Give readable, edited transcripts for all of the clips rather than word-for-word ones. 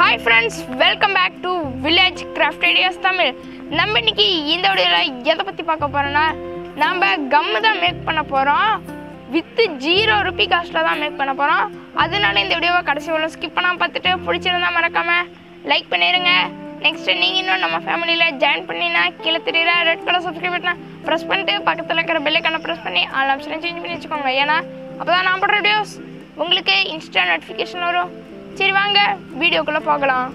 Hi friends, welcome back to Village Craft Ideas Tamil. நம்ம இன்னைக்கு இந்த வீடியோல எதை பத்தி பார்க்க போறோம்னா நாம கம் தான் மேக் பண்ண போறோம். வித் 0 ரூபாய் காஸ்ட்ல தான் மேக் பண்ண போறோம். அதனால இந்த வீடியோவை கடைசி வரை ஸ்கிப் பண்ணாம பார்த்துட்டு பிடிச்சிருந்தா மறக்காம லைக் பண்ணிருங்க. நெக்ஸ்ட் நீங்க இன்னும் நம்ம ஃபேமிலில ஜாயின் பண்ணினா கீழ தெரியற ரெட் கலர் சப்ஸ்கிரைப் பட்டனை பிரஸ் பண்ணிட்டு பக்கத்துல இருக்கிற பெல் ஐகானை பிரஸ் பண்ணி ஆல் ஆப்ஷனை சேஞ்ச் பண்ணி வெச்சுக்கோங்க. ஏனா அப்பதான் நான் போடுற வீடியோஸ் உங்களுக்கு இன்ஸ்டா நோட்டிஃபிகேஷன் வரும். சரி வாங்க வீடியோக்குள்ள போகலாம்.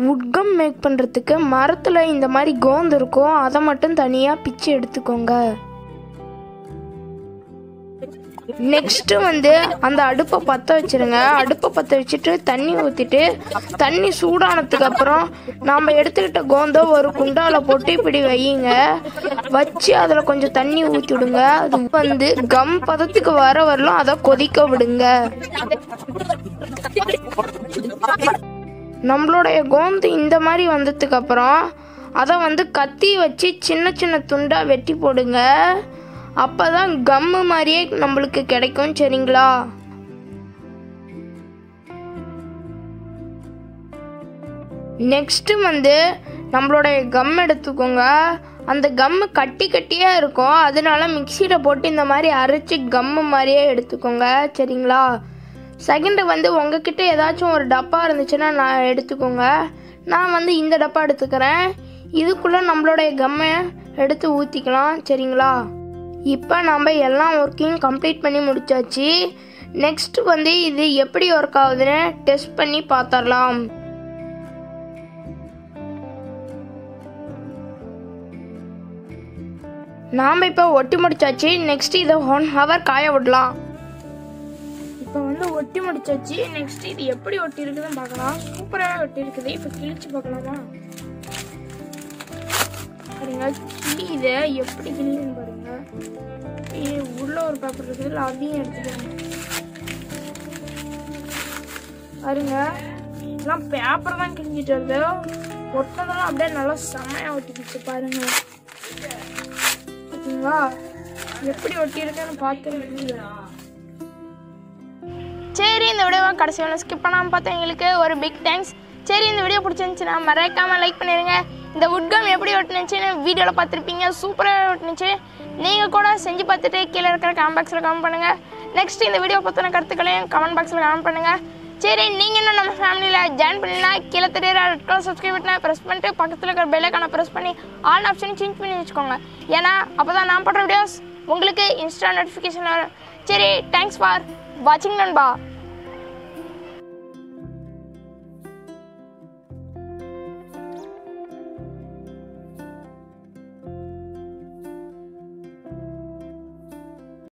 வுட் கம் மேக் பண்ணுறதுக்கு மரத்தில் இந்த மாதிரி கோந்து இருக்கும், அதை மட்டும் தனியாக பிச்சு எடுத்துக்கோங்க. நெக்ஸ்ட்டு அந்த அடுப்பை பற்ற வச்சுருங்க. அடுப்பை பற்ற வச்சுட்டு தண்ணி ஊற்றிட்டு தண்ணி சூடானதுக்கு அப்புறம் நாம் எடுத்துக்கிட்ட கோந்தை ஒரு குண்டாவில் போட்டு இப்படி வையுங்க. வச்சு அதில் கொஞ்சம் தண்ணி ஊற்றிவிடுங்க. அது கம் பதத்துக்கு வரலாம் அதை கொதிக்க விடுங்க. நம்மளுடைய கோந்து இந்த மாதிரி வந்ததுக்கு அப்புறம் அதை கத்தி வச்சு சின்ன சின்ன துண்டா வெட்டி போடுங்க. அப்பதான் கம்மு மாதிரியே நம்மளுக்கு கிடைக்கும். சரிங்களா? நெக்ஸ்ட் நம்மளுடைய கம் எடுத்துக்கோங்க. அந்த கம்மு கட்டி கட்டியா இருக்கும், அதனால மிக்சியில போட்டு இந்த மாதிரி அரைச்சி கம்மு மாதிரியே எடுத்துக்கோங்க. சரிங்களா? செகண்டு உங்ககிட்ட ஏதாச்சும் ஒரு டப்பா இருந்துச்சுன்னா நான் எடுத்துக்கோங்க. நான் இந்த டப்பா எடுத்துக்கிறேன். இதுக்குள்ளே நம்மளுடைய கம்மை எடுத்து ஊற்றிக்கலாம். சரிங்களா? இப்போ நம்ம எல்லாம் ஒர்க்கையும் கம்ப்ளீட் பண்ணி முடிச்சாச்சு. நெக்ஸ்ட் இது எப்படி ஒர்க் ஆகுதுன்னு டெஸ்ட் பண்ணி பார்த்துடலாம். நாம் இப்போ ஒட்டி முடிச்சாச்சு. நெக்ஸ்ட் இதை 1 hour காய விடலாம். இப்போ ஒட்டி முடிச்சாச்சு. நெக்ஸ்ட் இது எப்படி ஒட்டி இருக்குதுன்னு பார்க்கலாம். சூப்பராக ஒட்டி இருக்குது. இப்போ கிழிச்சு பார்க்கலாமா? பாருங்க, இதை எப்படி கிழிச்சுன்னு பாருங்க. உள்ள ஒரு பேப்பர் இருக்குது, அதையும் எடுத்துக்கோங்க. பாருங்க, எல்லாம் பேப்பர் தான் கிழிஞ்சிட்டு வருது. ஒட்டினதெல்லாம் அப்படியே நல்லா செம்மையா ஒட்டிக்கிச்சு. பாருங்க, ஓகேங்களா? எப்படி ஒட்டி இருக்குன்னு பார்த்து. சரி, இந்த வீடியோவை கடைசி வரை ஸ்கிப் பண்ணாமல் பார்த்தவங்களுக்கு ஒரு பிக் தேங்க்ஸ். சரி, இந்த வீடியோ பிடிச்சிருந்துச்சுன்னா மறக்காமல் லைக் பண்ணிடுங்க. இந்த வுட் கம் எப்படி ஒட்டுனுச்சுன்னு வீடியோவில் பார்த்துருப்பீங்க. சூப்பராக ஒட்டுனுச்சு. நீங்கள் கூட செஞ்சு பார்த்துட்டு கீழே இருக்கிற கமெண்ட் பாக்ஸில் கமெண்ட் பண்ணுங்கள். நெக்ஸ்ட் இந்த வீடியோ பற்றின கருத்துக்களையும் கமெண்ட் பாக்ஸில் கமெண்ட் பண்ணுங்கள். சரி, நீங்கள் இன்னும் நம்ம ஃபேமிலியில் ஜாயின் பண்ணினா கீழே தெரியற ரெட் கலர் சப்ஸ்கிரைப் பட்டனை ப்ரெஸ் பண்ணிட்டு பக்கத்தில் இருக்கிற பெல் ஐகானை ப்ரெஸ் பண்ணி ஆல் ஆப்ஷனை சேஞ்ச் பண்ணி வச்சுக்கோங்க. ஏன்னா அப்போ தான் நான் போடுற வீடியோஸ் உங்களுக்கு இன்ஸ்டா நோட்டிஃபிகேஷன் வரும். சரி, தேங்க்ஸ் ஃபார் வாட்சிங் நண்பா.